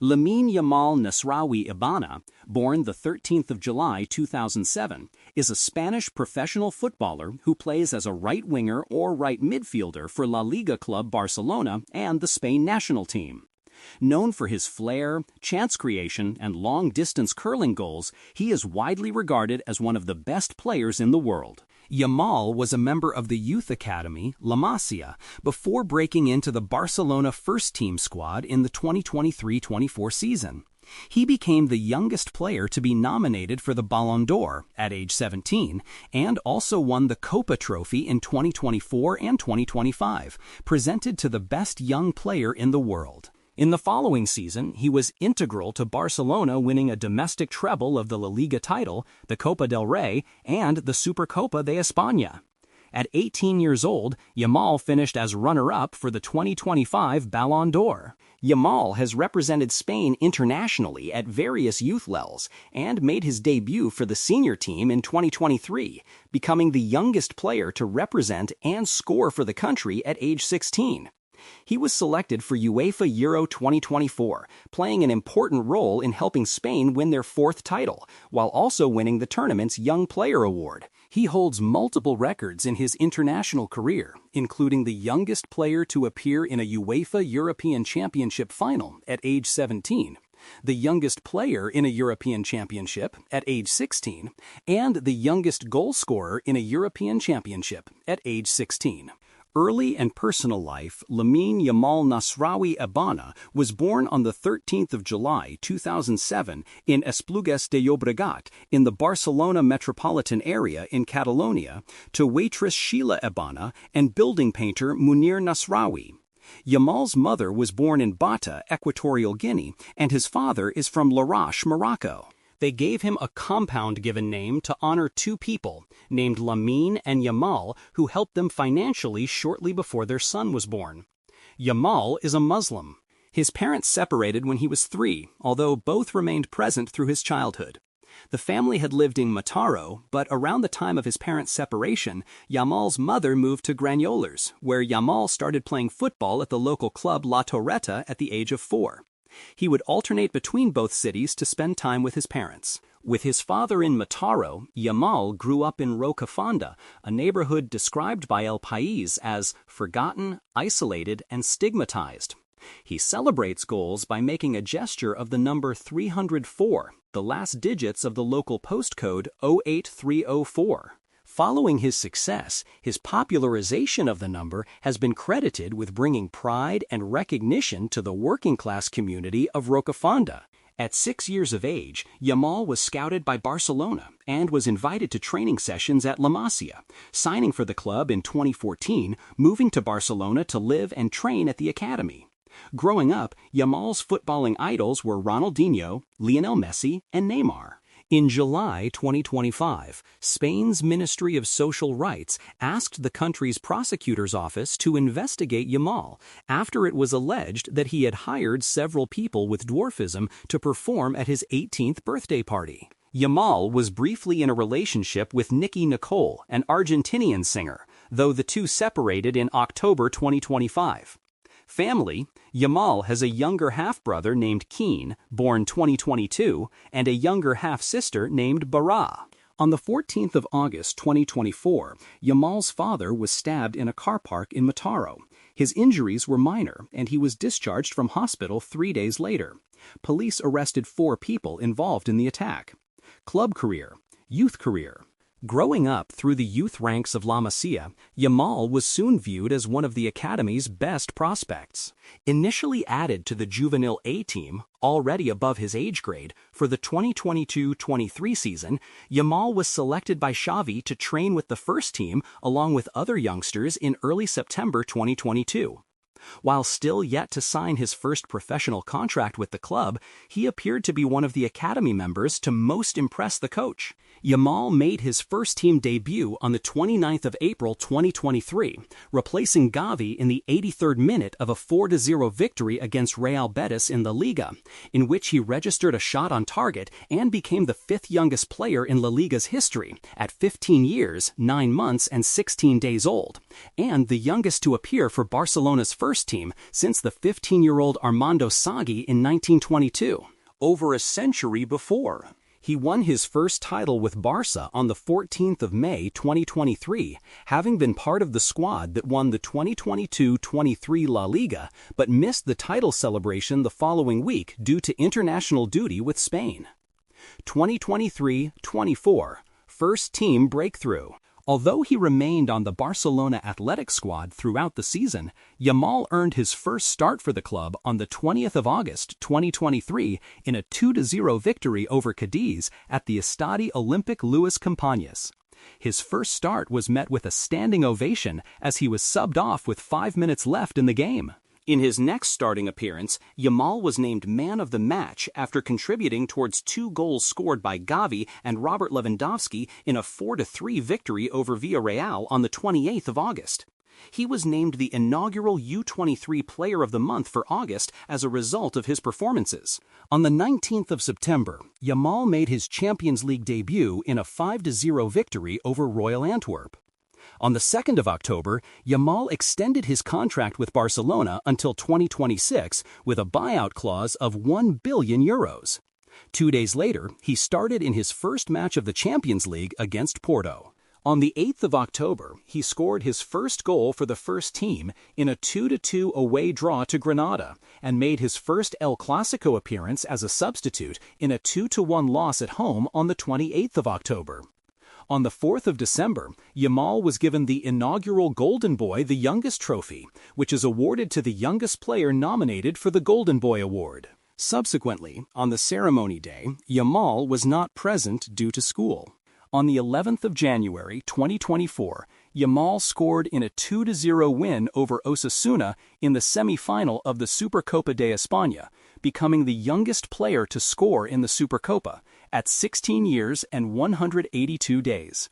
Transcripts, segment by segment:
Lamine Yamal Nasraoui Ibana, born the 13th of July 2007, is a Spanish professional footballer who plays as a right winger or right midfielder for La Liga club Barcelona and the Spain national team. Known for his flair, chance creation, and long-distance curling goals, he is widely regarded as one of the best players in the world. Yamal was a member of the youth academy, La Masia, before breaking into the Barcelona first-team squad in the 2023-24 season. He became the youngest player to be nominated for the Ballon d'Or at age 17 and also won the Copa Trophy in 2024 and 2025, presented to the best young player in the world. In the following season, he was integral to Barcelona winning a domestic treble of the La Liga title, the Copa del Rey, and the Supercopa de España. At 18 years old, Yamal finished as runner-up for the 2025 Ballon d'Or. Yamal has represented Spain internationally at various youth levels and made his debut for the senior team in 2023, becoming the youngest player to represent and score for the country at age 16. He was selected for UEFA Euro 2024, playing an important role in helping Spain win their fourth title, while also winning the tournament's Young Player Award. He holds multiple records in his international career, including the youngest player to appear in a UEFA European Championship final at age 17, the youngest player in a European Championship at age 16, and the youngest goalscorer in a European Championship at age 16. Early and personal life. Lamine Yamal Nasraoui Ibana was born on the 13th of July 2007 in Esplugues de Llobregat in the Barcelona metropolitan area in Catalonia to waitress Sheila Ibana and building painter Munir Nasraoui. Yamal's mother was born in Bata, Equatorial Guinea, and his father is from Larache, Morocco. They gave him a compound-given name to honor two people, named Lamine and Yamal, who helped them financially shortly before their son was born. Yamal is a Muslim. His parents separated when he was 3, although both remained present through his childhood. The family had lived in Mataró, but around the time of his parents' separation, Yamal's mother moved to Granollers, where Yamal started playing football at the local club La Torreta at the age of 4. He would alternate between both cities to spend time with his parents. With his father in Mataró, Yamal grew up in Rocafonda, a neighborhood described by El País as forgotten, isolated, and stigmatized. He celebrates goals by making a gesture of the number 304, the last digits of the local postcode 08304. Following his success, his popularization of the number has been credited with bringing pride and recognition to the working-class community of Rocafonda. At 6 years of age, Yamal was scouted by Barcelona and was invited to training sessions at La Masia, signing for the club in 2014, moving to Barcelona to live and train at the academy. Growing up, Yamal's footballing idols were Ronaldinho, Lionel Messi, and Neymar. In July 2025, Spain's Ministry of Social Rights asked the country's prosecutor's office to investigate Yamal after it was alleged that he had hired several people with dwarfism to perform at his 18th birthday party. Yamal was briefly in a relationship with Nicki Nicole, an Argentinian singer, though the two separated in October 2025. Family. Yamal has a younger half-brother named Keen, born 2022, and a younger half-sister named Bara. On the 14th of August 2024, Yamal's father was stabbed in a car park in Mataró. His injuries were minor, and he was discharged from hospital 3 days later. Police arrested 4 people involved in the attack. Club career. Youth career. Growing up through the youth ranks of La Masia, Yamal was soon viewed as one of the academy's best prospects. Initially added to the Juvenile A team, already above his age grade, for the 2022-23 season, Yamal was selected by Xavi to train with the first team along with other youngsters in early September 2022. While still yet to sign his first professional contract with the club, he appeared to be one of the academy members to most impress the coach. Yamal made his first-team debut on the 29th of April 2023, replacing Gavi in the 83rd minute of a 4-0 victory against Real Betis in La Liga, in which he registered a shot on target and became the fifth youngest player in La Liga's history at 15 years, 9 months, and 16 days old, and the youngest to appear for Barcelona's first team since the 15-year-old Armando Sagi in 1922. Over a century before, he won his first title with Barca on the 14th of May 2023, having been part of the squad that won the 2022-23 La Liga but missed the title celebration the following week due to international duty with Spain. 2023-24 First Team Breakthrough. Although he remained on the Barcelona athletic squad throughout the season, Yamal earned his first start for the club on the 20th of August 2023 in a 2-0 victory over Cadiz at the Estadi Olympic Luis Companys. His first start was met with a standing ovation as he was subbed off with 5 minutes left in the game. In his next starting appearance, Yamal was named man of the match after contributing towards 2 goals scored by Gavi and Robert Lewandowski in a 4-3 victory over Villarreal on the 28th of August. He was named the inaugural U23 Player of the Month for August as a result of his performances. On the 19th of September, Yamal made his Champions League debut in a 5-0 victory over Royal Antwerp. On the 2nd of October, Yamal extended his contract with Barcelona until 2026 with a buyout clause of €1 billion. 2 days later, he started in his first match of the Champions League against Porto. On the 8th of October, he scored his first goal for the first team in a 2-2 away draw to Granada and made his first El Clasico appearance as a substitute in a 2-1 loss at home on the 28th of October. On the 4th of December, Yamal was given the inaugural Golden Boy the Youngest trophy, which is awarded to the youngest player nominated for the Golden Boy Award. Subsequently, on the ceremony day, Yamal was not present due to school. On the 11th of January 2024, Yamal scored in a 2-0 win over Osasuna in the semi-final of the Supercopa de España, becoming the youngest player to score in the Supercopa at 16 years and 182 days.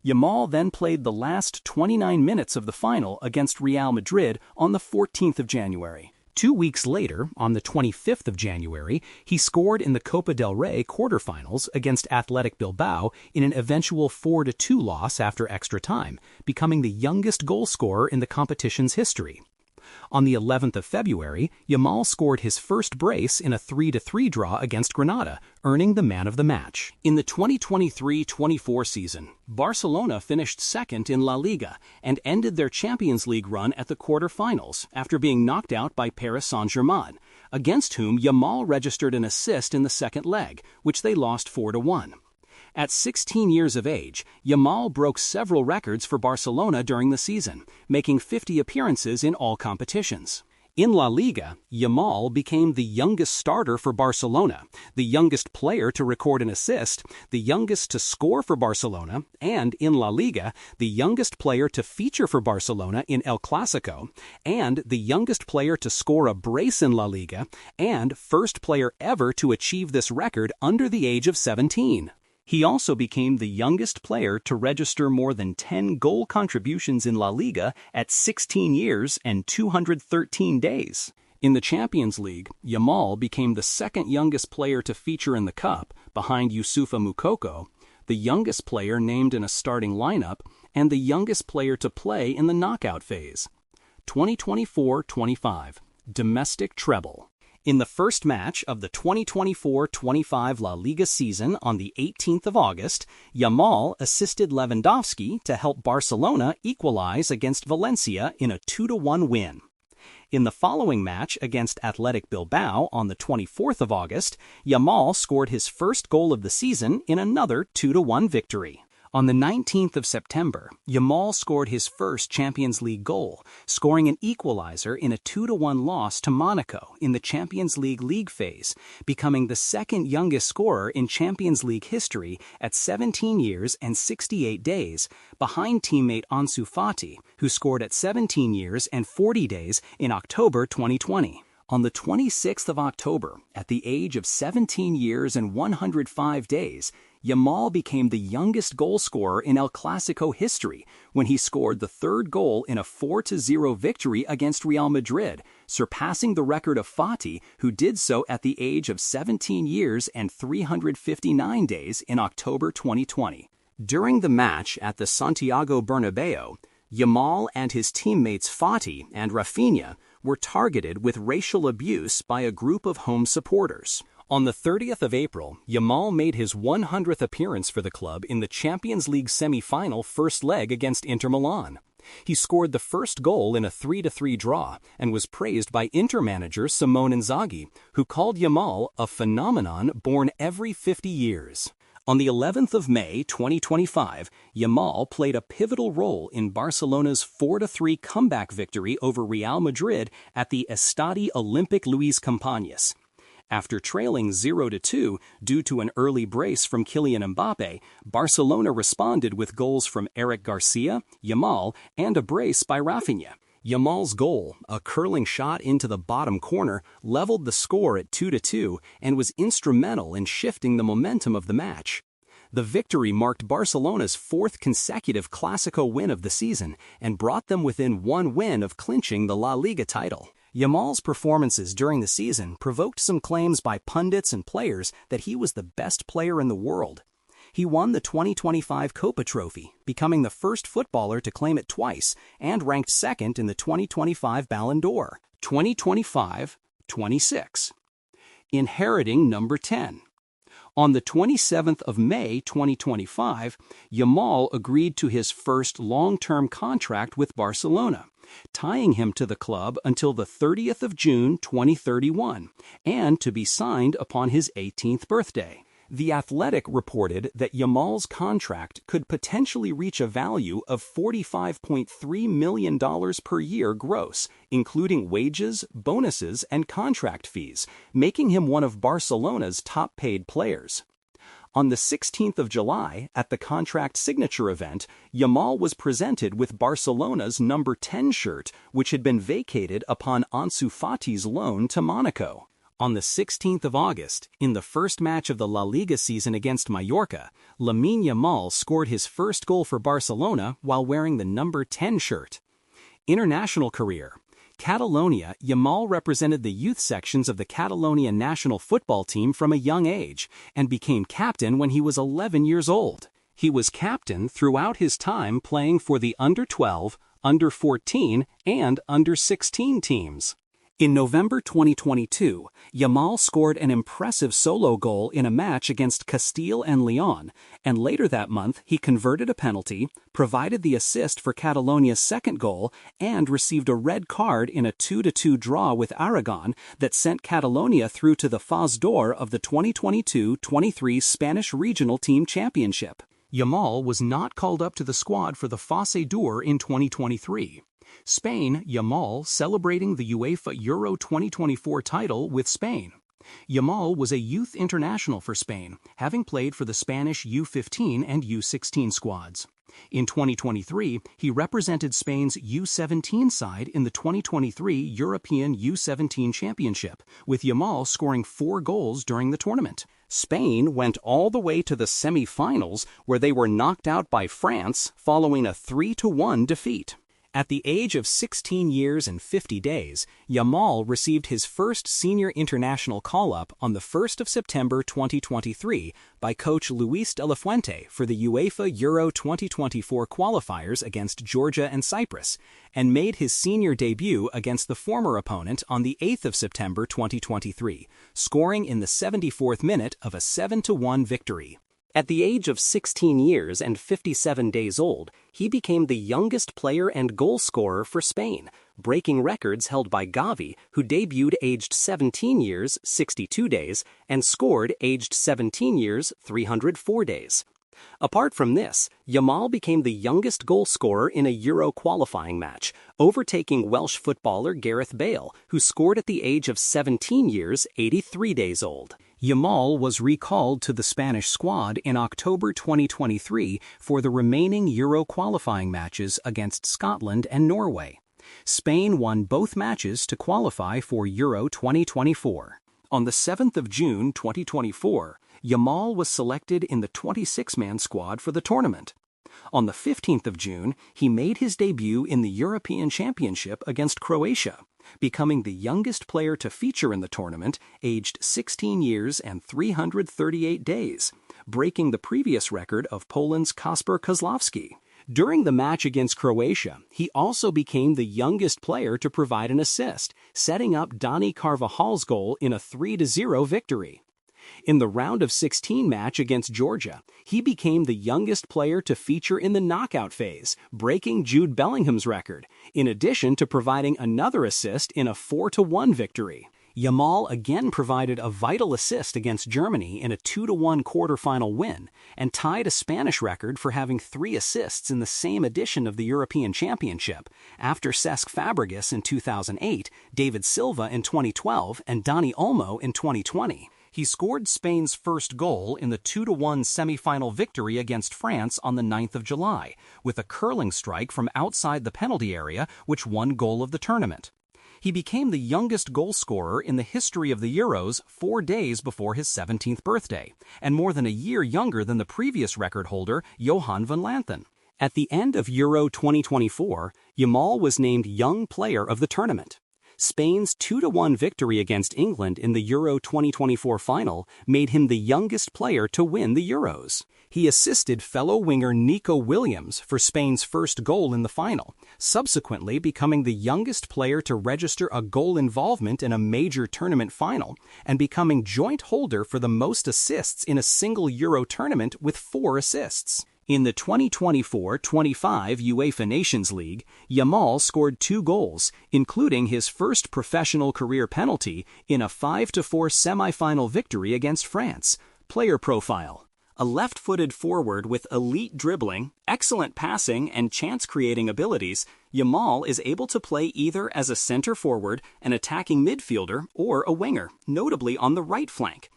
Yamal then played the last 29 minutes of the final against Real Madrid on the 14th of January. 2 weeks later, on the 25th of January, he scored in the Copa del Rey quarterfinals against Athletic Bilbao in an eventual 4-2 loss after extra time, becoming the youngest goalscorer in the competition's history. On the 11th of February, Yamal scored his first brace in a 3-3 draw against Granada, earning the man of the match. In the 2023-24 season, Barcelona finished second in La Liga and ended their Champions League run at the quarter-finals after being knocked out by Paris Saint-Germain, against whom Yamal registered an assist in the second leg, which they lost 4-1. At 16 years of age, Yamal broke several records for Barcelona during the season, making 50 appearances in all competitions. In La Liga, Yamal became the youngest starter for Barcelona, the youngest player to record an assist, the youngest to score for Barcelona, and in La Liga, the youngest player to feature for Barcelona in El Clasico, and the youngest player to score a brace in La Liga, and first player ever to achieve this record under the age of 17. He also became the youngest player to register more than 10 goal contributions in La Liga at 16 years and 213 days. In the Champions League, Yamal became the second youngest player to feature in the Cup, behind Youssoufa Moukoko, the youngest player named in a starting lineup, and the youngest player to play in the knockout phase. 2024-25 Domestic Treble. In the first match of the 2024-25 La Liga season on the 18th of August, Yamal assisted Lewandowski to help Barcelona equalize against Valencia in a 2-1 win. In the following match against Athletic Bilbao on the 24th of August, Yamal scored his first goal of the season in another 2-1 victory. On the 19th of September, Yamal scored his first Champions League goal, scoring an equalizer in a 2-1 loss to Monaco in the Champions League phase, becoming the second youngest scorer in Champions League history at 17 years and 68 days, behind teammate Ansu Fati, who scored at 17 years and 40 days in October 2020. On the 26th of October, at the age of 17 years and 105 days, Yamal became the youngest goalscorer in El Clasico history when he scored the third goal in a 4-0 victory against Real Madrid, surpassing the record of Fati, who did so at the age of 17 years and 359 days in October 2020. During the match at the Santiago Bernabeu, Yamal and his teammates Fati and Rafinha were targeted with racial abuse by a group of home supporters. On the 30th of April, Yamal made his 100th appearance for the club in the Champions League semi-final first leg against Inter Milan. He scored the first goal in a 3-3 draw and was praised by Inter manager Simone Inzaghi, who called Yamal a phenomenon born every 50 years. On the 11th of May 2025, Yamal played a pivotal role in Barcelona's 4-3 comeback victory over Real Madrid at the Estadi Olímpic Luis Companys. After trailing 0-2 due to an early brace from Kylian Mbappe, Barcelona responded with goals from Eric Garcia, Yamal, and a brace by Rafinha. Yamal's goal, a curling shot into the bottom corner, leveled the score at 2-2 and was instrumental in shifting the momentum of the match. The victory marked Barcelona's fourth consecutive Clásico win of the season and brought them within one win of clinching the La Liga title. Yamal's performances during the season provoked some claims by pundits and players that he was the best player in the world. He won the 2025 Copa Trophy, becoming the first footballer to claim it twice, and ranked second in the 2025 Ballon d'Or. 2025-26. Inheriting number 10. On the 27th of May 2025, Yamal agreed to his first long-term contract with Barcelona, tying him to the club until the 30th of June 2031, and to be signed upon his 18th birthday. The Athletic reported that Yamal's contract could potentially reach a value of $45.3 million per year gross, including wages, bonuses, and contract fees, making him one of Barcelona's top-paid players. On the 16th of July, at the contract signature event, Yamal was presented with Barcelona's number 10 shirt, which had been vacated upon Ansu Fati's loan to Monaco. On the 16th of August, in the first match of the La Liga season against Mallorca, Lamine Yamal scored his first goal for Barcelona while wearing the number 10 shirt. International career. Catalonia, Yamal represented the youth sections of the Catalonia national football team from a young age and became captain when he was 11 years old. He was captain throughout his time playing for the under-12, under-14, and under-16 teams. In November 2022, Yamal scored an impressive solo goal in a match against Castile and Leon, and later that month he converted a penalty, provided the assist for Catalonia's second goal, and received a red card in a 2-2 draw with Aragon that sent Catalonia through to the Faz d'Or of the 2022-23 Spanish Regional Team Championship. Yamal was not called up to the squad for the Fase d'Or in 2023. Spain, Yamal celebrating the UEFA Euro 2024 title with Spain. Yamal was a youth international for Spain, having played for the Spanish U15 and U16 squads. In 2023, he represented Spain's U17 side in the 2023 European U17 Championship, with Yamal scoring 4 goals during the tournament. Spain went all the way to the semi-finals, where they were knocked out by France following a 3-1 defeat. At the age of 16 years and 50 days, Yamal received his first senior international call-up on the 1st of September 2023 by coach Luis de la Fuente for the UEFA Euro 2024 qualifiers against Georgia and Cyprus, and made his senior debut against the former opponent on the 8th of September 2023, scoring in the 74th minute of a 7-1 victory. At the age of 16 years and 57 days old, he became the youngest player and goal scorer for Spain, breaking records held by Gavi, who debuted aged 17 years, 62 days, and scored aged 17 years, 304 days. Apart from this, Yamal became the youngest goal scorer in a Euro qualifying match, overtaking Welsh footballer Gareth Bale, who scored at the age of 17 years, 83 days old. Yamal was recalled to the Spanish squad in October 2023 for the remaining Euro qualifying matches against Scotland and Norway. Spain won both matches to qualify for Euro 2024. On the 7th of June 2024, Yamal was selected in the 26-man squad for the tournament. On the 15th of June, he made his debut in the European Championship against Croatia, becoming the youngest player to feature in the tournament, aged 16 years and 338 days, breaking the previous record of Poland's Kacper Kozłowski. During the match against Croatia, he also became the youngest player to provide an assist, setting up Dani Carvajal's goal in a 3-0 victory. In the round of 16 match against Georgia, he became the youngest player to feature in the knockout phase, breaking Jude Bellingham's record, in addition to providing another assist in a 4-1 victory. Yamal again provided a vital assist against Germany in a 2-1 quarterfinal win and tied a Spanish record for having 3 assists in the same edition of the European Championship, after Cesc Fabregas in 2008, David Silva in 2012, and Dani Olmo in 2020. He scored Spain's first goal in the 2-1 semi-final victory against France on the 9th of July, with a curling strike from outside the penalty area which won goal of the tournament. He became the youngest goalscorer in the history of the Euros 4 days before his 17th birthday, and more than a year younger than the previous record holder, Johan van Lanthen. At the end of Euro 2024, Yamal was named Young Player of the Tournament. Spain's 2-1 victory against England in the Euro 2024 final made him the youngest player to win the Euros. He assisted fellow winger Nico Williams for Spain's first goal in the final, subsequently becoming the youngest player to register a goal involvement in a major tournament final and becoming joint holder for the most assists in a single Euro tournament with 4 assists. In the 2024-25 UEFA Nations League, Yamal scored 2 goals, including his first professional career penalty in a 5-4 semi-final victory against France. Player profile: a left-footed forward with elite dribbling, excellent passing, and chance-creating abilities, Yamal is able to play either as a center forward, an attacking midfielder, or a winger, notably on the right flank.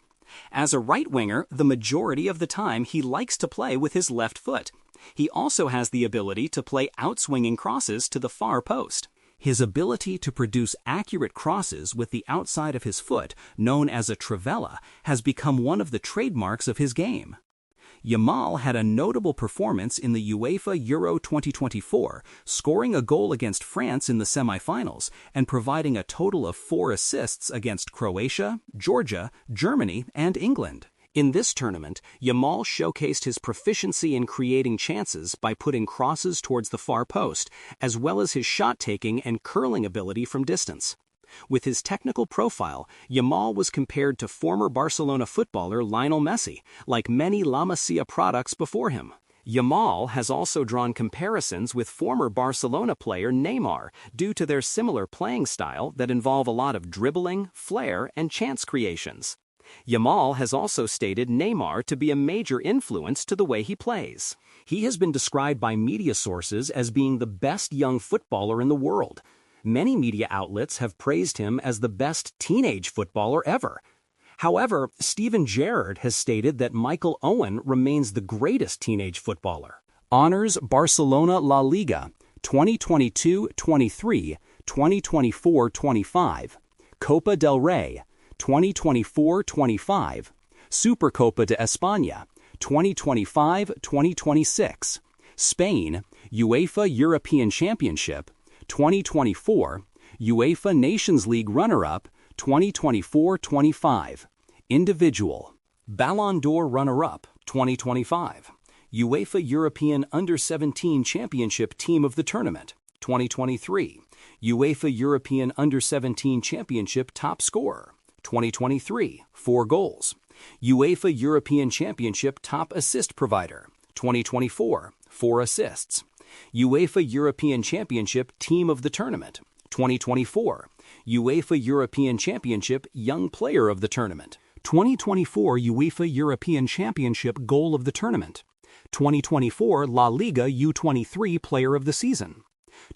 As a right winger, the majority of the time he likes to play with his left foot. He also has the ability to play outswinging crosses to the far post. His ability to produce accurate crosses with the outside of his foot, known as a trivela, has become one of the trademarks of his game. Yamal had a notable performance in the UEFA Euro 2024, scoring a goal against France in the semi-finals and providing a total of 4 assists against Croatia, Georgia, Germany, and England. In this tournament, Yamal showcased his proficiency in creating chances by putting crosses towards the far post, as well as his shot-taking and curling ability from distance. With his technical profile, Yamal was compared to former Barcelona footballer Lionel Messi, like many La Masia products before him. Yamal has also drawn comparisons with former Barcelona player Neymar due to their similar playing style that involve a lot of dribbling, flair, and chance creations. Yamal has also stated Neymar to be a major influence to the way he plays. He has been described by media sources as being the best young footballer in the world. Many media outlets have praised him as the best teenage footballer ever. However, Steven Gerrard has stated that Michael Owen remains the greatest teenage footballer. Honors Barcelona La Liga 2022-23, 2024-25, Copa del Rey 2024-25, Supercopa de España 2025-2026, Spain, UEFA European Championship 2024, UEFA Nations League runner-up 2024-25, individual, Ballon d'Or runner-up 2025, UEFA European Under-17 Championship Team of the Tournament 2023, UEFA European Under-17 Championship Top Scorer 2023, 4 goals, UEFA European Championship Top Assist Provider 2024, 4 assists, UEFA European Championship Team of the Tournament 2024, UEFA European Championship Young Player of the Tournament 2024, UEFA European Championship Goal of the Tournament 2024, La Liga U23 Player of the Season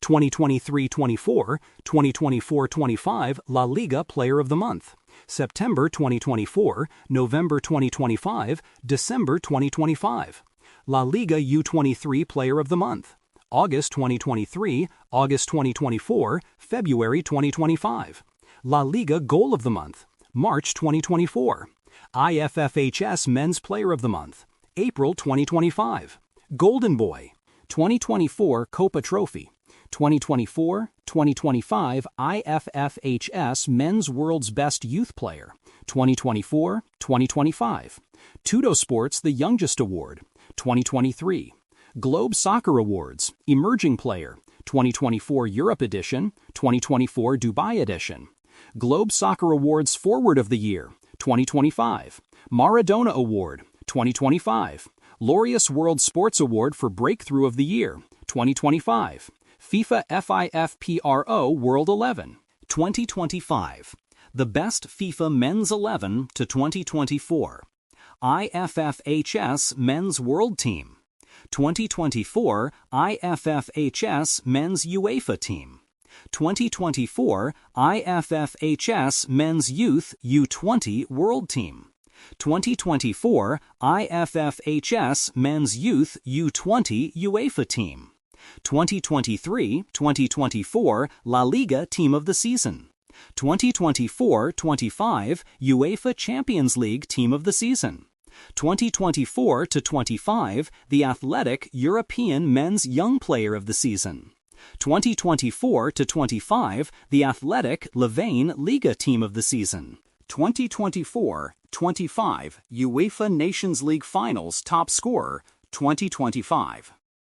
2023-24, 2024-25 La Liga Player of the Month, September 2024, November 2025, December 2025, La Liga U23 Player of the Month, August 2023, August 2024, February 2025. La Liga Goal of the Month, March 2024. IFFHS Men's Player of the Month, April 2025. Golden Boy, 2024 Copa Trophy, 2024-2025 IFFHS Men's World's Best Youth Player, 2024-2025. Tudo Sports The Youngest Award, 2023. Globe Soccer Awards, Emerging Player, 2024 Europe Edition, 2024 Dubai Edition. Globe Soccer Awards Forward of the Year, 2025. Maradona Award, 2025. Laureus World Sports Award for Breakthrough of the Year, 2025. FIFA FIFPRO World 11, 2025. The Best FIFA Men's 11 to 2024. IFFHS Men's World Team, 2024 IFFHS Men's UEFA Team, 2024 IFFHS Men's Youth U20 World Team, 2024 IFFHS Men's Youth U20 UEFA Team, 2023-2024 La Liga Team of the Season, 2024-25 UEFA Champions League Team of the Season, 2024-25 The Athletic European Men's Young Player of the Season, 2024-25 The Athletic Lavane Liga Team of the Season, 2024-25 UEFA Nations League Finals Top Scorer 2025.